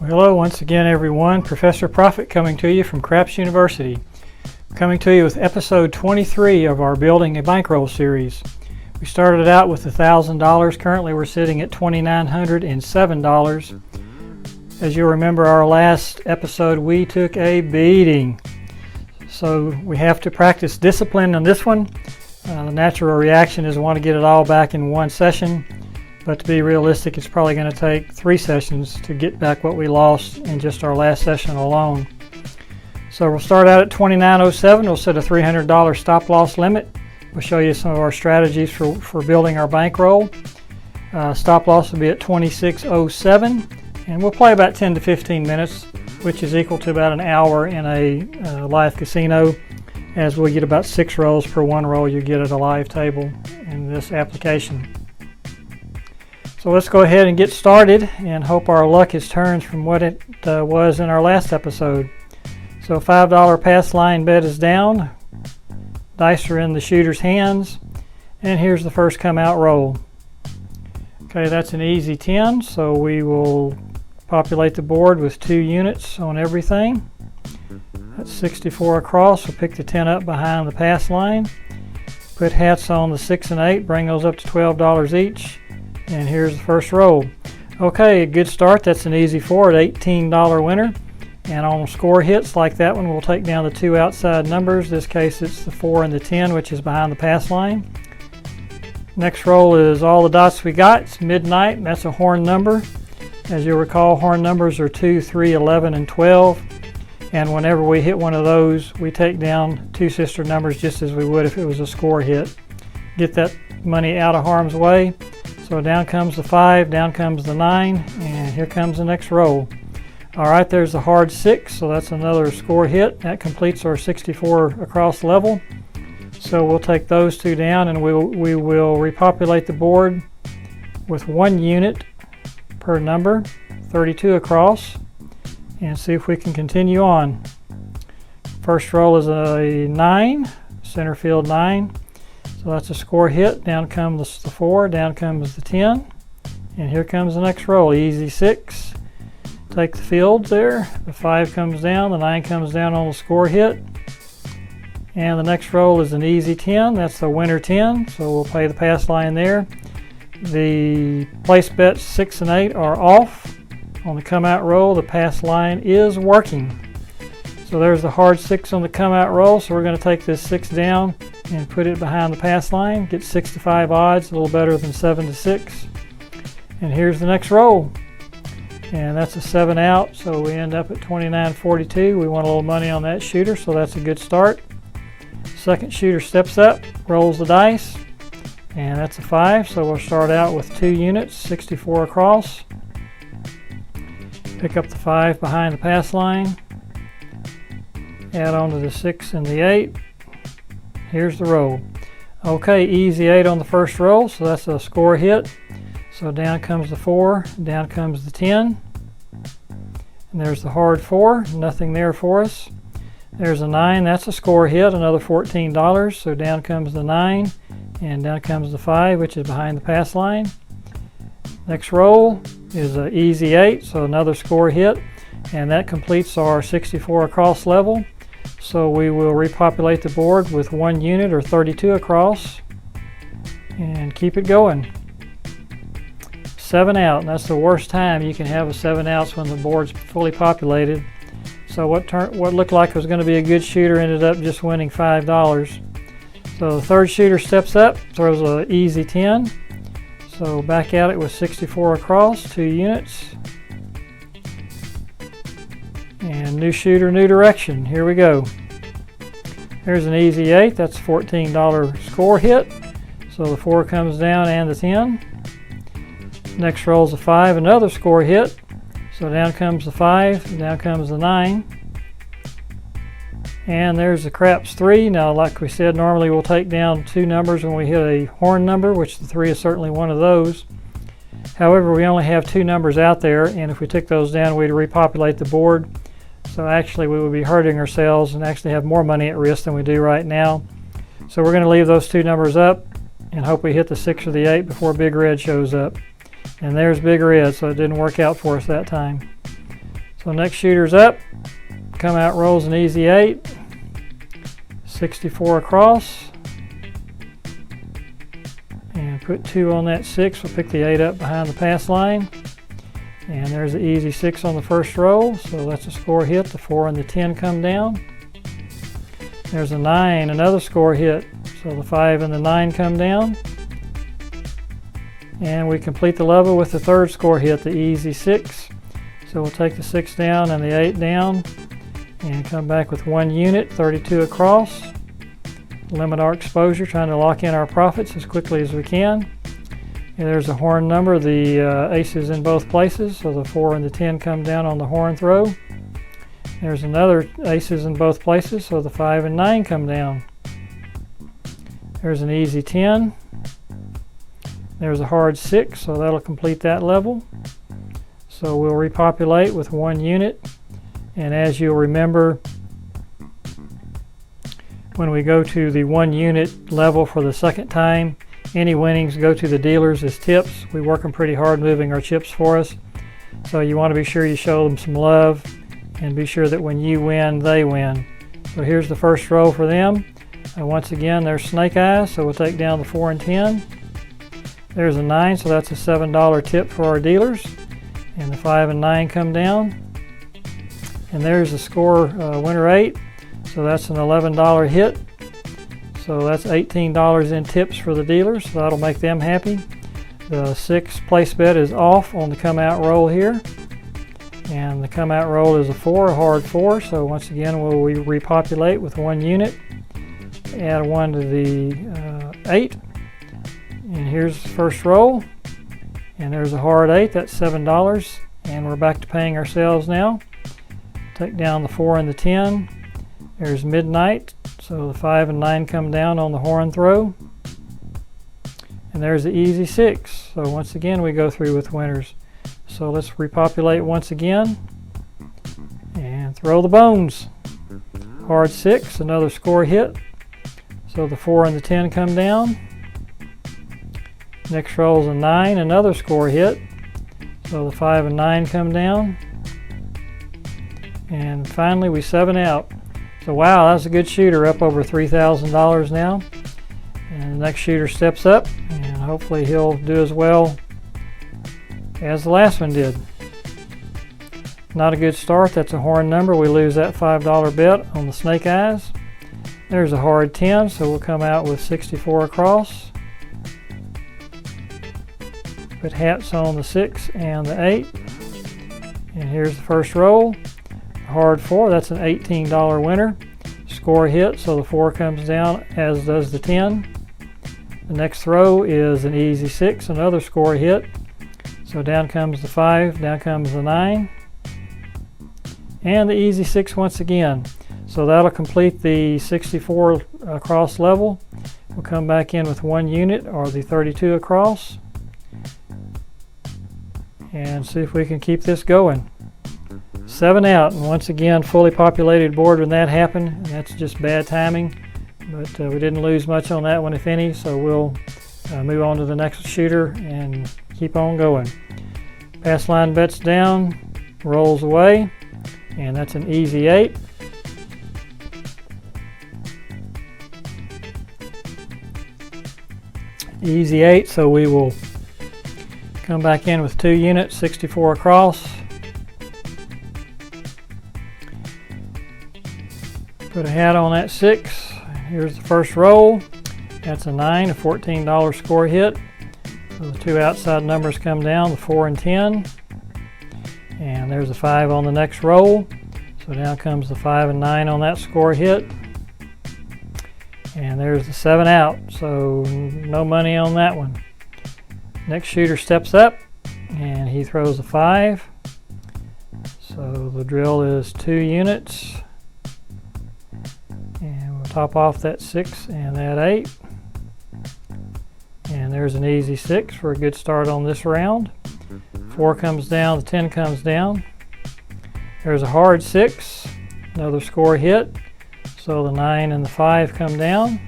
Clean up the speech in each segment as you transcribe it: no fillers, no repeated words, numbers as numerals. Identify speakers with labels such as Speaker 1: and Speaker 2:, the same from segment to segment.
Speaker 1: Well, hello once again everyone. Professor Profit coming to you from Craps University. Coming to you with episode 23 of our Building a Bankroll series. We started out with $1,000. Currently we're sitting at $2,907. As you'll remember, our last episode we took a beating. So we have to practice discipline on this one. The natural reaction is to want to get it all back in one session. But to be realistic, it's probably going to take 3 sessions to get back what we lost in just our last session alone. So we'll start out at $2,907. We'll set a $300 stop loss limit. We'll show you some of our strategies for building our bankroll. Stop loss will be at $2,607. And we'll play about 10 to 15 minutes, which is equal to about an hour in a live casino, as we'll get about 6 rolls per 1 roll you get at a live table in this application. So let's go ahead and get started and hope our luck is turned from what it was in our last episode. So $5 pass line bet is down. Dice are in the shooter's hands. And here's the first come out roll. Okay, that's an easy 10, so we will populate the board with 2 units on everything. That's 64 across. We'll pick the 10 up behind the pass line. Put hats on the 6 and 8, bring those up to $12 each. And here's the first roll. Okay, a good start. That's an easy 4 at $18 winner. And on score hits like that one, we'll take down the 2 outside numbers. In this case, it's the 4 and the 10, which is behind the pass line. Next roll is all the dots we got. It's midnight, and that's a horn number. As you'll recall, horn numbers are 2, 3, 11, and 12. And whenever we hit one of those, we take down 2 sister numbers just as we would if it was a score hit. Get that money out of harm's way. So down comes the 5, down comes the 9, and here comes the next roll. All right, there's the hard 6, so that's another score hit. That completes our 64 across level. So we'll take those 2 down, and we will repopulate the board with 1 unit per number, 32 across, and see if we can continue on. First roll is a 9, center field 9. So that's a score hit. Down comes the 4, down comes the 10, and here comes the next roll. Easy 6. Take the field there. The 5 comes down, the 9 comes down on the score hit, and the next roll is an easy 10. That's the winner 10. So we'll play the pass line there. The place bets 6 and 8 are off. On the come out roll, the pass line is working. So there's the hard 6 on the come out roll. So we're going to take this 6 down and put it behind the pass line. Get 6 to 5 odds, a little better than 7 to 6. And here's the next roll. And that's a 7 out, so we end up at $2,942. We want a little money on that shooter, so that's a good start. Second shooter steps up, rolls the dice, and that's a 5, so we'll start out with 2 units, 64 across. Pick up the 5 behind the pass line. Add on to the 6 and the 8. Here's the roll. Okay, easy 8 on the first roll, so that's a score hit. So down comes the 4, down comes the 10. And there's the hard 4, nothing there for us. There's a 9, that's a score hit, another $14. So down comes the 9, and down comes the 5, which is behind the pass line. Next roll is an easy 8, so another score hit. And that completes our 64 across level. So we will repopulate the board with 1 unit or 32 across and keep it going. 7 out, and that's the worst time you can have a 7 outs when the board's fully populated. So what looked like was going to be a good shooter ended up just winning $5. So the third shooter steps up, throws an easy 10. So back at it with 64 across, 2 units. And new shooter, new direction. Here we go. There's an easy 8. That's a $14 score hit. So the 4 comes down and the 10. Next roll's a 5, another score hit. So down comes the 5, down comes the 9. And there's the craps 3. Now, like we said, normally we'll take down 2 numbers when we hit a horn number, which the 3 is certainly one of those. However, we only have 2 numbers out there, and if we took those down, we'd repopulate the board. So actually we would be hurting ourselves and actually have more money at risk than we do right now. So we're going to leave those 2 numbers up and hope we hit the 6 or the 8 before Big Red shows up. And there's Big Red, so it didn't work out for us that time. So next shooter's up, come out, rolls an easy 8, 64 across, and put 2 on that 6. We'll pick the 8 up behind the pass line, and there's the easy 6 on the first roll, so that's a score hit. The 4 and the 10 come down. There's a 9, another score hit, so the 5 and the 9 come down. And we complete the level with the third score hit, the easy 6. So we'll take the 6 down and the 8 down and come back with 1 unit, 32 across. Limit our exposure, trying to lock in our profits as quickly as we can. And there's a horn number, the aces in both places, so the 4 and the 10 come down on the horn throw. There's another aces in both places, so the 5 and 9 come down. There's an easy 10. There's a hard 6, so that'll complete that level. So we'll repopulate with 1 unit. And as you'll remember, when we go to the 1 unit level for the second time, any winnings go to the dealers as tips. We work them pretty hard moving our chips for us. So you want to be sure you show them some love and be sure that when you win, they win. So here's the first row for them. Once again, there's snake eyes, so we'll take down the 4 and 10. There's a 9, so that's a $7 tip for our dealers. And the 5 and 9 come down. And there's the score winner 8, so that's an $11 hit. So that's $18 in tips for the dealers, so that'll make them happy. The 6 place bet is off on the come out roll here. And the come out roll is a 4, a hard 4, so once again we'll repopulate with 1 unit. Add 1 to the 8. And here's the first roll, and there's a hard 8, that's $7, and we're back to paying ourselves now. Take down the 4 and the 10. There's midnight, so the 5 and 9 come down on the horn throw. And there's the easy 6, so once again we go through with winners. So let's repopulate once again, and throw the bones. Hard 6, another score hit, so the 4 and the 10 come down. Next roll's a 9, another score hit, so the 5 and 9 come down. And finally we 7 out. So wow, that's a good shooter, up over $3,000 now. And the next shooter steps up, and hopefully he'll do as well as the last one did. Not a good start, that's a horn number. We lose that $5 bet on the snake eyes. There's a hard 10, so we'll come out with 64 across. Put hats on the 6 and the 8. And here's the first roll. Hard 4, that's an $18 winner. Score hit, so the 4 comes down, as does the 10. The next throw is an easy 6, another score hit. So down comes the 5, down comes the 9. And the easy 6 once again. So that'll complete the 64 across level. We'll come back in with 1 unit, or the 32 across, and see if we can keep this going. 7 out, and once again fully populated board when that happened, and that's just bad timing, but we didn't lose much on that one, if any, so we'll move on to the next shooter and keep on going. Pass line bets down, rolls away, and that's an easy 8. Easy 8, so we will come back in with 2 units, 64 across. Put a hat on that 6. Here's the first roll. That's a 9, a $14 score hit. So the 2 outside numbers come down, the 4 and 10. And there's a 5 on the next roll. So down comes the 5 and 9 on that score hit. And there's the 7 out, so no money on that one. Next shooter steps up, and he throws a 5. So the drill is 2 units. And we'll top off that 6 and that 8. And there's an easy 6 for a good start on this round. 4 comes down, the 10 comes down. There's a hard 6, another score hit. So the 9 and the 5 come down.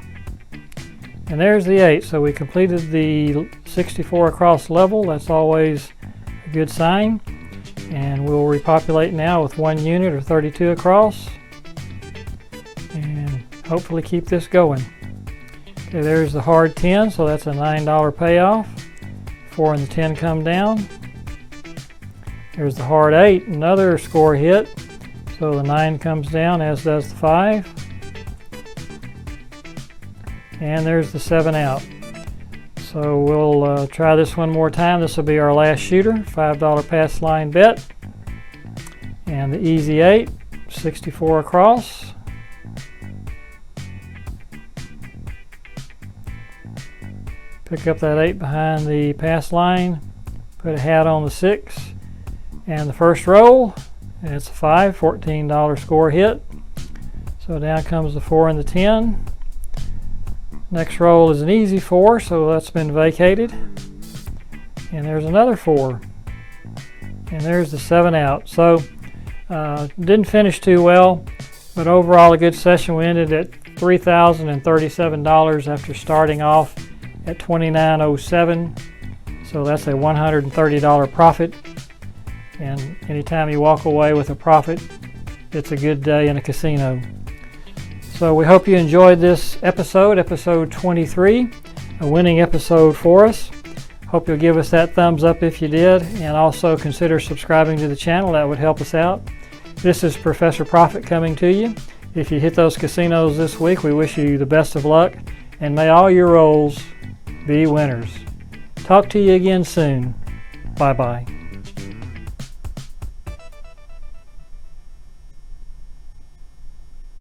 Speaker 1: And there's the 8. So we completed the 64 across level. That's always a good sign. And we'll repopulate now with 1 unit or 32 across. And hopefully keep this going. Okay, there's the hard 10, so that's a $9 payoff. 4 and the 10 come down. There's the hard 8, another score hit. So the 9 comes down, as does the 5. And there's the 7 out. So we'll try this one more time. This will be our last shooter, $5 pass line bet. And the easy 8, 64 across. Pick up that 8 behind the pass line, put a hat on the 6, and the first roll, and it's a 5, $14 score hit. So down comes the 4 and the 10. Next roll is an easy 4, so that's been vacated. And there's another 4. And there's the 7 out. So didn't finish too well, but overall a good session. We ended at $3,037 after starting off at $29.07. So that's a $130 profit. And anytime you walk away with a profit, it's a good day in a casino. So we hope you enjoyed this episode, episode 23, a winning episode for us. Hope you'll give us that thumbs up if you did, and also consider subscribing to the channel. That would help us out. This is Professor Profit coming to you. If you hit those casinos this week, we wish you the best of luck, and may all your rolls be winners. Talk to you again soon. Bye-bye.